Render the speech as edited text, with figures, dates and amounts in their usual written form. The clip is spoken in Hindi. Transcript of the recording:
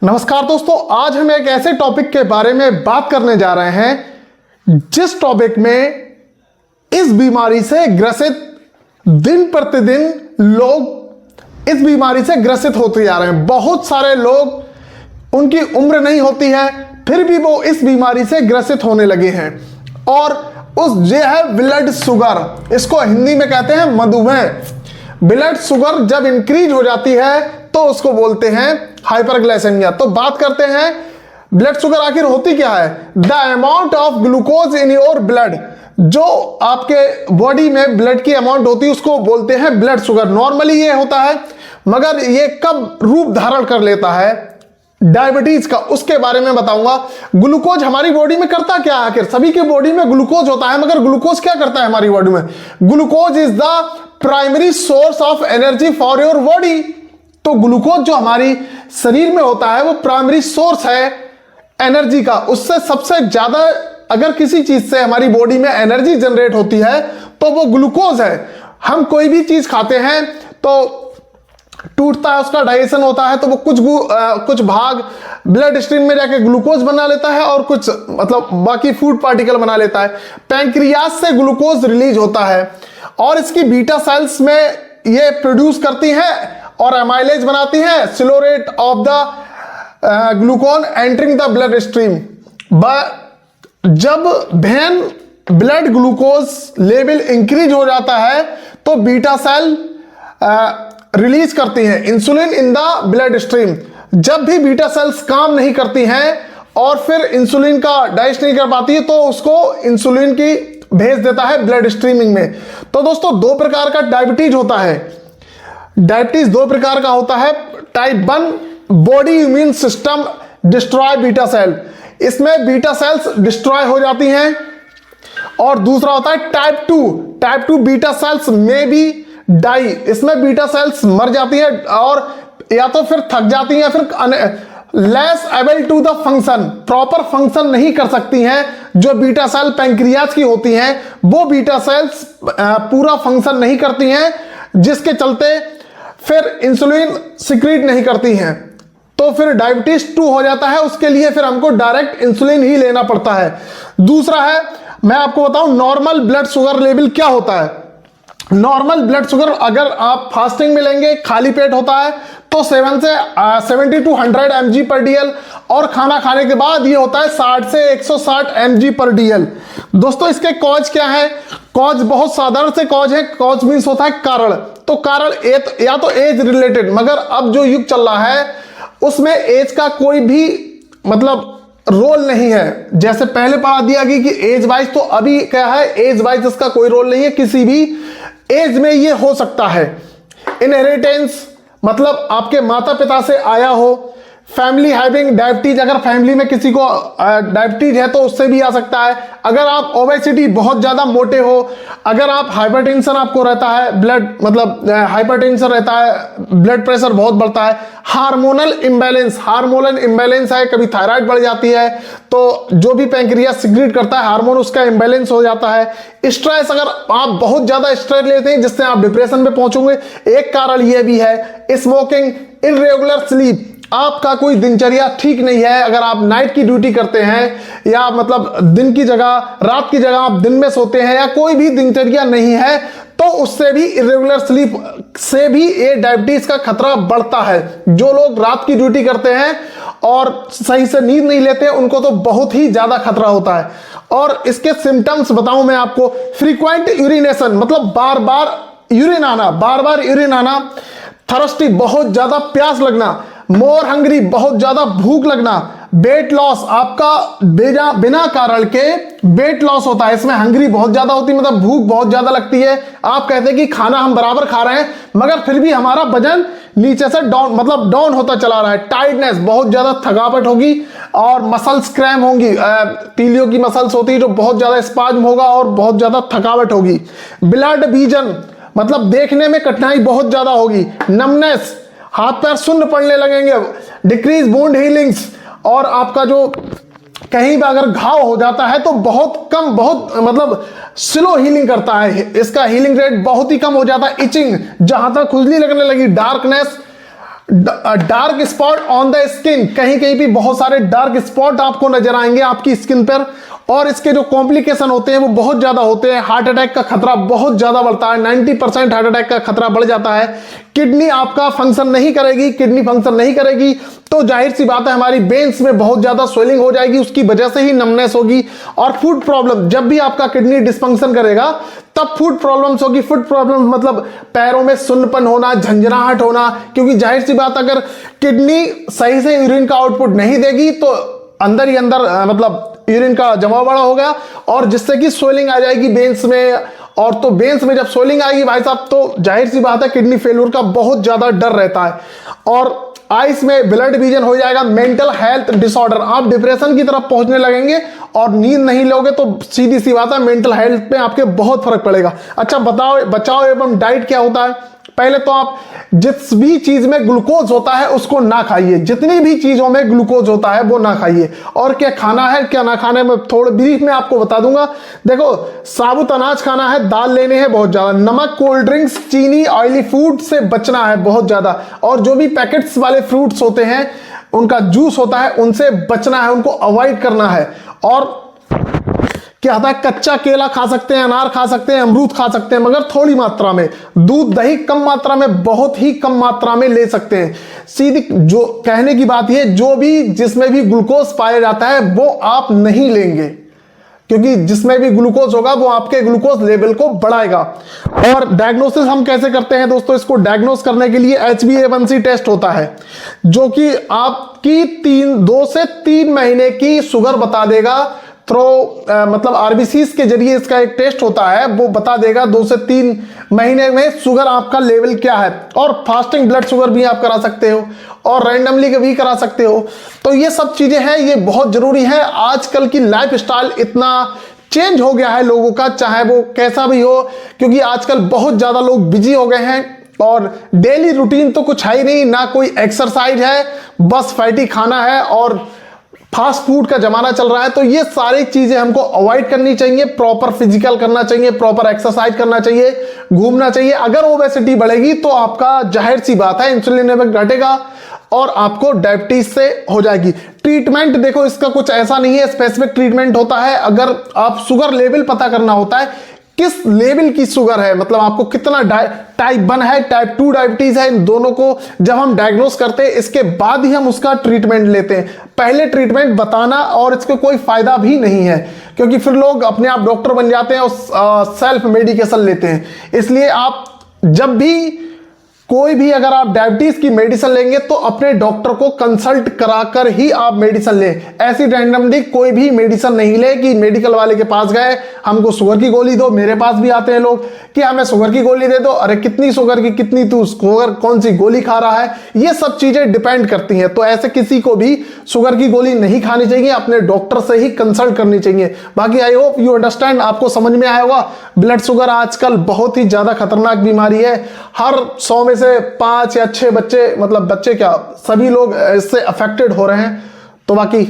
नमस्कार दोस्तों, आज हम एक ऐसे टॉपिक के बारे में बात करने जा रहे हैं जिस टॉपिक में इस बीमारी से ग्रसित दिन प्रतिदिन लोग इस बीमारी से ग्रसित होते जा रहे हैं। बहुत सारे लोग, उनकी उम्र नहीं होती है फिर भी वो इस बीमारी से ग्रसित होने लगे हैं। और ये है ब्लड शुगर, इसको हिंदी में कहते हैं मधुमेह। ब्लड शुगर जब इंक्रीज हो जाती है तो उसको बोलते हैं हाइपरग्लाइसेमिया। तो बात करते हैं ब्लड शुगर आखिर होती क्या है। The amount of glucose in your blood, जो आपके बॉडी में ब्लड की अमाउंट होती है उसको बोलते हैं ब्लड शुगर। नॉर्मली ये होता है, मगर ये कब रूप धारण कर लेता है डायबिटीज का, उसके बारे में बताऊंगा। ग्लूकोज हमारी बॉडी में करता क्या है, आखिर सभी की बॉडी में ग्लूकोज होता है, मगर ग्लूकोज क्या करता है हमारी बॉडी में। Glucose is the primary source of energy for your body. तो ग्लूकोज जो हमारी शरीर में होता है वो प्राइमरी सोर्स है एनर्जी का। उससे सबसे ज्यादा अगर किसी चीज से हमारी बॉडी में एनर्जी जनरेट होती है तो वो ग्लूकोज है। हम कोई भी चीज खाते हैं तो टूटता है, उसका डाइजेशन होता है, तो वो कुछ भाग ब्लड स्ट्रीम में जाके ग्लूकोज बना लेता है और कुछ मतलब बाकी फूड पार्टिकल बना लेता है। पैंक्रियास से ग्लूकोज रिलीज होता है और इसकी बीटा सेल्स में ये प्रोड्यूस करती हैं और एमाइलेज बनाती हैं, slow rate of the glucose entering the blood stream. जब when blood glucose level increase हो जाता है तो बीटा सेल रिलीज करती हैं insulin in the blood stream. जब भी बीटा सेल्स काम नहीं करती हैं और फिर इंसुलिन का डाइजेस्ट नहीं कर पाती है तो उसको इंसुलिन की भेज देता है ब्लड स्ट्रीमिंग में। तो दोस्तों, दो प्रकार का डायबिटीज होता है। डायबिटीज दो प्रकार का होता है। Type 1 body immune system destroy beta cell, इसमें बीटा सेल्स डिस्ट्रॉय हो जाती हैं। और दूसरा होता है टाइप 2 बीटा सेल्स में भी डाई, इसमें बीटा सेल्स मर जाती है और या तो फिर थक जाती हैं या फिर less able to the function, proper function नहीं कर सकती हैं। जो बीटा सेल पैंक्रियाज की होती हैं वो बीटा सेल्स पूरा फंक्शन नहीं करती हैं, जिसके चलते फिर इंसुलिन सिक्रीट नहीं करती हैं, तो फिर डायबिटीज 2 हो जाता है। उसके लिए फिर हमको डायरेक्ट इंसुलिन ही लेना पड़ता है। दूसरा है, मैं आपको बताऊं नॉर्मल ब्लड शुगर लेवल क्या होता है। नॉर्मल ब्लड शुगर अगर आप फास्टिंग में लेंगे, खाली पेट होता है, तो 70 to 100 mg पर DL, और खाना खाने के बाद ये होता है 60 से 160 mg पर DL। दोस्तों, इसके कॉज क्या है? कॉज बहुत साधारण से कॉज है। कॉज मीन्स होता है कारण। तो कारण या तो एज रिलेटेड, मगर अब जो युग चल रहा है उसमें एज का कोई भी मतलब रोल नहीं है। जैसे पहले पढ़ा दिया गया कि एज वाइज, तो अभी क्या है, एज वाइज इसका कोई रोल नहीं है। किसी भी एज में ये हो सकता है। इनहेरिटेंस मतलब आपके माता पिता से आया हो। फैमिली हैविंग डायबिटीज, अगर फैमिली में किसी को डायबिटीज है तो उससे भी आ सकता है। अगर आप ओबेसिटी बहुत ज्यादा मोटे हो, अगर आप हाइपरटेंशन आपको रहता है, ब्लड मतलब हाइपरटेंशन रहता है, ब्लड प्रेशर बहुत बढ़ता है। हार्मोनल इम्बैलेंस है, कभी थायराइड बढ़ जाती है तो जो भी पैंक्रियाज सिक्रीट करता है हार्मोन, उसका इम्बैलेंस हो जाता है। स्ट्रेस, अगर आप बहुत ज्यादा स्ट्रेस लेते हैं जिससे आप डिप्रेशन में पहुंचोगे, एक कारण यह भी है। स्मोकिंग, इररेगुलर स्लीप, आपका कोई दिनचर्या ठीक नहीं है। अगर आप नाइट की ड्यूटी करते हैं या मतलब दिन की जगह रात की जगह आप दिन में सोते हैं, या कोई भी दिनचर्या नहीं है, तो उससे भी इरेगुलर स्लीप से भी ये डायबिटीज का खतरा बढ़ता है। जो लोग रात की ड्यूटी करते हैं और सही से नींद नहीं लेते उनको तो बहुत ही ज्यादा खतरा होता है। और इसके सिम्टम्स बताऊं मैं आपको। फ्रीक्वेंट यूरिनेशन मतलब बार बार यूरिन आना। थर्स्टी बहुत ज्यादा प्यास लगना। मोर हंग्री बहुत ज्यादा भूख लगना। वेट लॉस, आपका बिना कारण के वेट लॉस होता है। इसमें हंग्री बहुत ज्यादा होती है, मतलब भूख बहुत ज्यादा लगती है। आप कहते हैं कि खाना हम बराबर खा रहे हैं मगर फिर भी हमारा वजन नीचे से डाउन होता चला रहा है। टाइटनेस, बहुत ज्यादा थकावट होगी और मसल्स क्रैम होंगी। तीलियों की मसल्स होती है जो बहुत ज्यादा स्पाज्म होगा और बहुत ज्यादा थकावट होगी। ब्लड विजन मतलब देखने में कठिनाई बहुत ज्यादा होगी। नमनेस, हाथ पैर सुन्न पड़ने लगेंगे। डिक्रीज वुंड हीलिंग्स, और आपका जो कहीं भी अगर घाव हो जाता है तो बहुत मतलब स्लो हीलिंग करता है। इसका हीलिंग रेट बहुत ही कम हो जाता है। इचिंग, जहां तक खुजली लगने लगी। Darkness, dark spot on the skin, कहीं कहीं भी बहुत सारे डार्क स्पॉट आपको नजर आएंगे आपकी स्किन पर, और इसके जो कॉम्प्लिकेशन होते हैं वो बहुत ज्यादा होते हैं। हार्ट अटैक का खतरा बहुत ज्यादा बढ़ता है, 90% हार्ट अटैक का खतरा बढ़ जाता है। किडनी आपका फंक्शन नहीं करेगी, किडनी फंक्शन नहीं करेगी तो जाहिर सी बात है हमारी वेन्स में बहुत ज्यादा स्वेलिंग हो जाएगी, उसकी वजह से ही नमनेस होगी। और फूड प्रॉब्लम, जब भी आपका किडनी डिस्फंक्शन करेगा तब फूड प्रॉब्लम्स होगी। फूड प्रॉब्लम मतलब पैरों में सुन्नपन होना, झंझनाहट होना, क्योंकि जाहिर सी बात अगर किडनी सही से यूरिन का आउटपुट नहीं देगी तो अंदर ही अंदर मतलब यूरिन का जमाव बड़ा हो गया, और जिससे कि स्वेलिंग आ जाएगी वेन्स में। और तो वेन्स में जब स्वेलिंग आएगी भाई साहब तो जाहिर सी बात है किडनी फेल्यूर का बहुत ज्यादा डर रहता है। और आइस में ब्लड विजन हो जाएगा। मेंटल हेल्थ डिसऑर्डर, आप डिप्रेशन की तरफ पहुंचने लगेंगे, और नींद नहीं लोगे तो सीधी सी बात है मेंटल हेल्थ पे आपके बहुत फर्क पड़ेगा। अच्छा बताओ, बचाओ एवं डाइट क्या होता है? पहले तो आप जिस भी चीज में ग्लूकोज होता है उसको ना खाइए, जितनी भी चीजों में ग्लूकोज होता है वो ना खाइए। और क्या खाना है क्या ना खाना है मैं थोड़ा ब्रीफ में आपको बता दूंगा। देखो, साबुत अनाज खाना है, दाल लेने हैं बहुत ज्यादा, नमक, कोल्ड ड्रिंक्स, चीनी, ऑयली फूड से बचना है बहुत ज्यादा, और जो भी पैकेट्स वाले फ्रूट्स होते हैं उनका जूस होता है उनसे बचना है, उनको अवॉइड करना है। और क्या होता है, कच्चा केला खा सकते हैं, अनार खा सकते हैं, अमरूद खा सकते हैं, मगर थोड़ी मात्रा में। दूध दही कम मात्रा में, बहुत ही कम मात्रा में ले सकते हैं। सीधी जो कहने की बात यह, जो भी जिसमें भी ग्लूकोज पाया जाता है वो आप नहीं लेंगे, क्योंकि जिसमें भी ग्लूकोज होगा वो आपके ग्लूकोज लेवल को बढ़ाएगा। और डायग्नोसिस हम कैसे करते हैं दोस्तों? इसको डायग्नोस करने के लिए HbA1c टेस्ट होता है, जो कि आपकी 2 से 3 महीने की शुगर बता देगा। मतलब आरबीसीज के जरिए इसका एक टेस्ट होता है, वो बता देगा 2 से 3 महीने में शुगर आपका लेवल क्या है। और फास्टिंग ब्लड शुगर भी आप करा सकते हो, और रैंडमली भी करा सकते हो। तो ये सब चीजें हैं, ये बहुत जरूरी है। आजकल की लाइफस्टाइल इतना चेंज हो गया है लोगों का, चाहे वो कैसा भी हो, क्योंकि आजकल बहुत ज्यादा लोग बिजी हो गए हैं, और डेली रूटीन तो कुछ है ही नहीं, ना कोई एक्सरसाइज है, बस फैटी खाना है, और फास्ट फूड का जमाना चल रहा है। तो ये सारी चीजें हमको अवॉइड करनी चाहिए। प्रॉपर फिजिकल करना चाहिए, प्रॉपर एक्सरसाइज करना चाहिए, घूमना चाहिए। अगर ओबेसिटी बढ़ेगी तो आपका जाहिर सी बात है इंसुलिन लेवल घटेगा और आपको डायबिटीज से हो जाएगी। ट्रीटमेंट देखो, इसका कुछ ऐसा नहीं है स्पेसिफिक ट्रीटमेंट होता है। अगर आप शुगर लेवल पता करना होता है, किस लेवल की शुगर है, मतलब आपको कितना टाइप 1 है, टाइप 2 डायबिटीज है, इन दोनों को जब हम डायग्नोस करते हैं इसके बाद ही हम उसका ट्रीटमेंट लेते हैं। पहले ट्रीटमेंट बताना और इसके कोई फायदा भी नहीं है, क्योंकि फिर लोग अपने आप डॉक्टर बन जाते हैं और सेल्फ मेडिकेशन लेते हैं। इसलिए आप जब भी कोई भी अगर आप डायबिटीज की मेडिसिन लेंगे तो अपने डॉक्टर को कंसल्ट कराकर ही आप मेडिसिन लें। ऐसी रैंडमली कोई भी मेडिसिन नहीं ले कि मेडिकल वाले के पास गए, हमको शुगर की गोली दो। मेरे पास भी आते हैं लोग कि हमें शुगर की गोली दे दो, अरे कितनी शुगर की, कितनी तू शुगर कौन सी गोली खा रहा है, ये सब चीजें डिपेंड करती हैं। तो ऐसे किसी को भी शुगर की गोली नहीं खानी चाहिए, अपने डॉक्टर से ही कंसल्ट करनी चाहिए। बाकी आई होप यू अंडरस्टैंड, आपको समझ में आया होगा। ब्लड शुगर आजकल बहुत ही ज्यादा खतरनाक बीमारी है। हर 100 में से 5 या 6 बच्चे, मतलब बच्चे क्या, सभी लोग इससे अफेक्टेड हो रहे हैं। तो बाकी